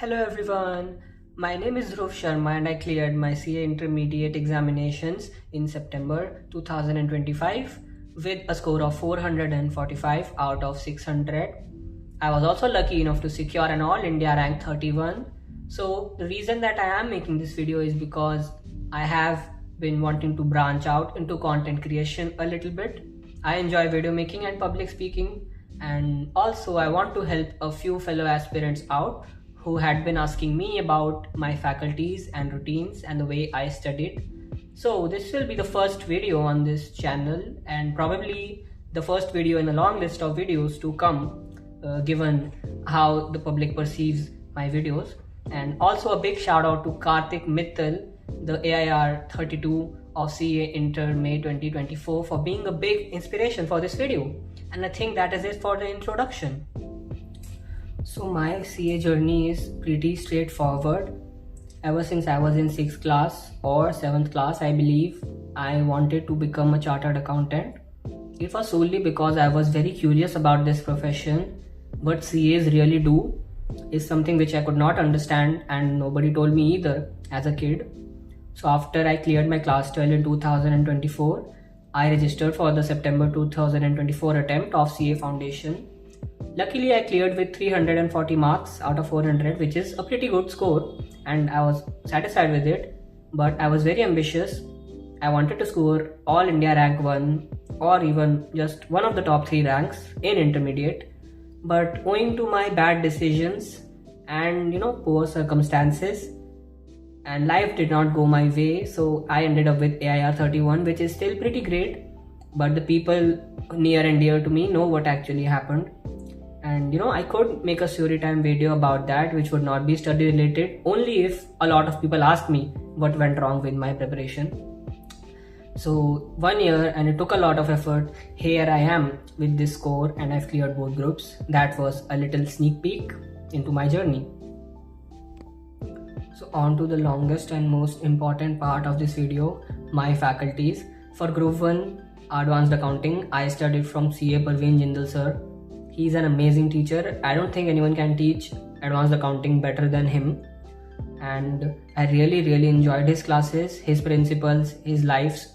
Hello everyone, my name is Dhruv Sharma and I cleared my CA intermediate examinations in September 2025 with a score of 445 out of 600. I was also lucky enough to secure an All India rank 31. So the reason that I am making this video is because I have been wanting to branch out into content creation a little bit. I enjoy video making and public speaking, and also I want to help a few fellow aspirants out who had been asking me about my faculties and routines and the way I studied. So this will be the first video on this channel and probably the first video in a long list of videos to come, given how the public perceives my videos. And also a big shout out to Karthik Mittal, the AIR 32 of CA Inter May 2024, for being a big inspiration for this video. And I think that is it for the introduction. So my CA journey is pretty straightforward. Ever since I was in 6th class or 7th class, I believe, I wanted to become a chartered accountant. It was solely because I was very curious about this profession. What CAs really do is something which I could not understand, and nobody told me either as a kid. So after I cleared my class 12 in 2024, I registered for the September 2024 attempt of CA Foundation. Luckily, I cleared with 340 marks out of 400, which is a pretty good score, and I was satisfied with it. But I was very ambitious. I wanted to score All India rank 1 or even just one of the top 3 ranks in intermediate. But owing to my bad decisions and poor circumstances, and life did not go my way, so I ended up with AIR 31, which is still pretty great. But the people near and dear to me know what actually happened. And I could make a story time video about that, which would not be study related, only if a lot of people asked me what went wrong with my preparation. So 1 year, and it took a lot of effort. Here I am with this score, and I've cleared both groups. That was a little sneak peek into my journey. So on to the longest and most important part of this video, my faculties. For Group 1 Advanced Accounting, I studied from CA Parveen Jindal sir. He's an amazing teacher. I don't think anyone can teach advanced accounting better than him. And I really enjoyed his classes, his principles, his life's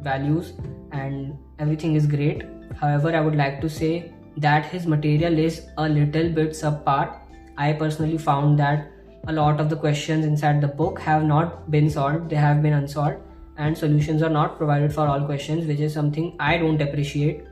values, and everything is great. However, I would like to say that his material is a little bit subpar. I personally found that a lot of the questions inside the book have not been solved, they have been unsolved, and solutions are not provided for all questions, which is something I don't appreciate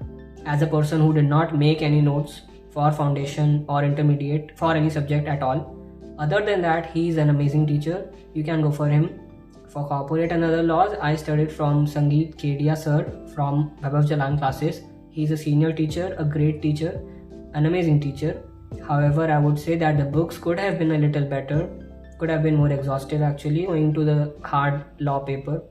as a person who did not make any notes for foundation or intermediate for any subject at all. Other than that, he is an amazing teacher. You can go for him. For corporate and other laws, I studied from Sangeet Kedia sir from Vaibhav Jalan classes. He is a senior teacher, a great teacher, an amazing teacher. However, I would say that the books could have been a little better, could have been more exhaustive actually, owing to the hard law paper.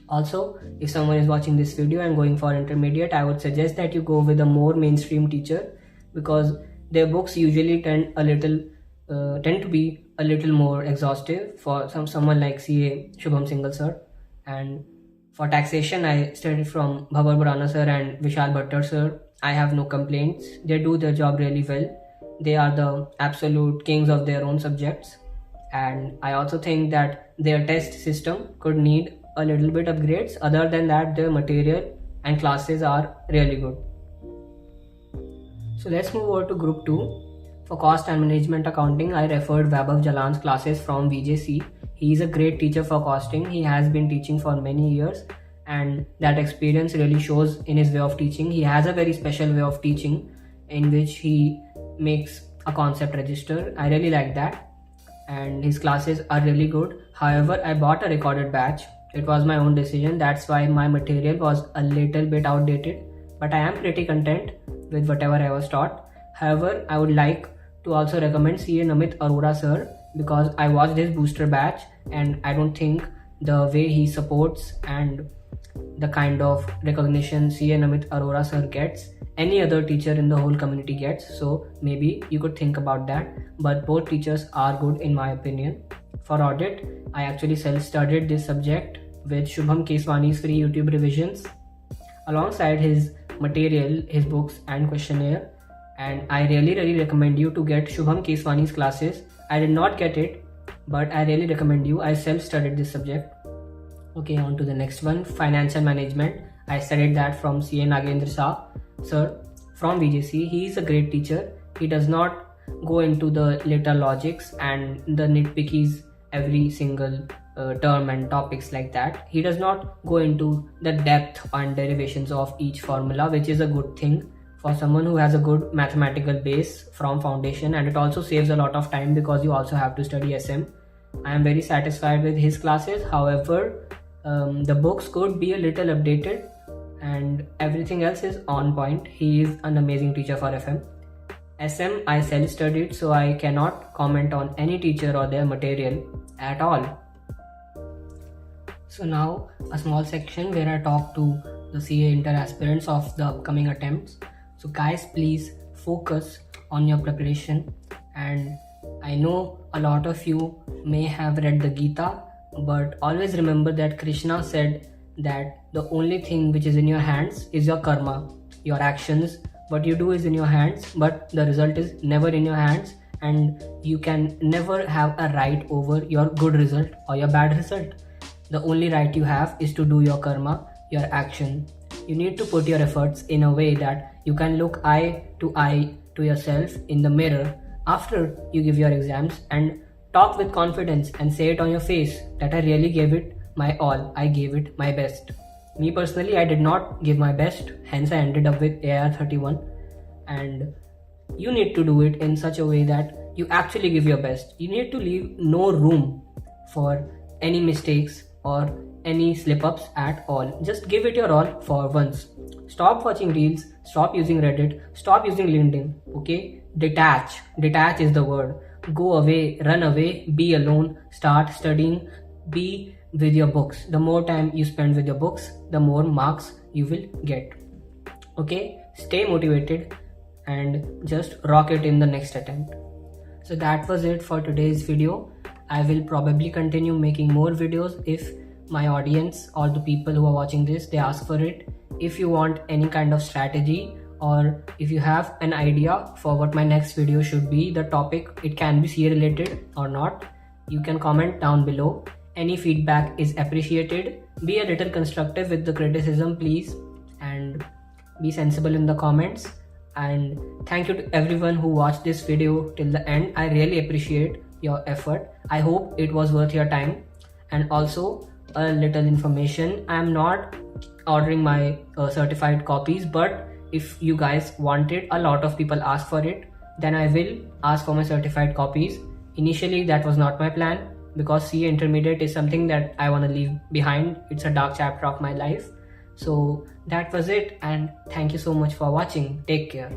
Also, if someone is watching this video and going for intermediate, I would suggest that you go with a more mainstream teacher, because their books usually tend to be a little more exhaustive. For someone like CA Shubham Singhal sir, and for taxation, I studied from Bhavar Burana sir and Vishal Bhattar sir. I have no complaints. They do their job really well. They are the absolute kings of their own subjects, and I also think that their test system could need a little bit upgrades. Other than that, the material and classes are really good. So let's move over to Group 2. For Cost and Management Accounting, I referred Vaibhav Jalan's classes from VJC. He is a great teacher for costing. He has been teaching for many years, and that experience really shows in his way of teaching. He has a very special way of teaching in which he makes a concept register. I really like that, and his classes are really good. However, I bought a recorded batch. It was my own decision. That's why my material was a little bit outdated, but I am pretty content with whatever I was taught. However, I would like to also recommend CA Namit Arora sir, because I watched his booster batch and I don't think the way he supports and the kind of recognition CA Namit Arora sir gets, any other teacher in the whole community gets. So maybe you could think about that. But both teachers are good in my opinion. For audit, I actually self-studied this subject with Shubham Keswani's free YouTube revisions alongside his material, his books and questionnaire. And I really recommend you to get Shubham Keswani's classes. I did not get it, but I really recommend you. I self-studied this subject. Okay, on to the next one, financial management. I studied that from CA Nagendra Shah sir from VJC. He is a great teacher. He does not go into the later logics and the nitpickies every single term and topics like that. He does not go into the depth and derivations of each formula, which is a good thing for someone who has a good mathematical base from foundation, and it also saves a lot of time because you also have to study SM. I am very satisfied with his classes. However, the books could be a little updated and everything else is on point. He is an amazing teacher for FM. SM I self-studied, so I cannot comment on any teacher or their material at all. So now a small section where I talk to the CA inter aspirants of the upcoming attempts. So guys, please focus on your preparation, and I know a lot of you may have read the Gita, but always remember that Krishna said that the only thing which is in your hands is your karma, your actions. What you do is in your hands, but the result is never in your hands, and you can never have a right over your good result or your bad result. The only right you have is to do your karma, your action. You need to put your efforts in a way that you can look eye to yourself in the mirror after you give your exams and talk with confidence and say it on your face that I really gave it my all, I gave it my best. Me personally, I did not give my best, hence I ended up with AR 31, and you need to do it in such a way that you actually give your best. You need to leave no room for any mistakes or any slip-ups at all. Just give it your all for once. Stop watching reels, stop using Reddit, stop using LinkedIn, okay? Detach is the word. Go away, run away, be alone, start studying, be with your books. The more time you spend with your books, the more marks you will get. Okay, stay motivated and just rock it in the next attempt. So that was it for today's video. I will probably continue making more videos if my audience or the people who are watching this, they ask for it. If you want any kind of strategy, or if you have an idea for what my next video should be, the topic, it can be CA related or not, you can comment down below. Any feedback is appreciated. Be a little constructive with the criticism, please, and be sensible in the comments. And thank you to everyone who watched this video till the end. I really appreciate your effort. I hope it was worth your time. And also a little information, I am not ordering my certified copies, but if you guys want it, a lot of people ask for it, then I will ask for my certified copies. Initially that was not my plan, because CA intermediate is something that I want to leave behind. It's a dark chapter of my life. So that was it, and thank you so much for watching. Take care.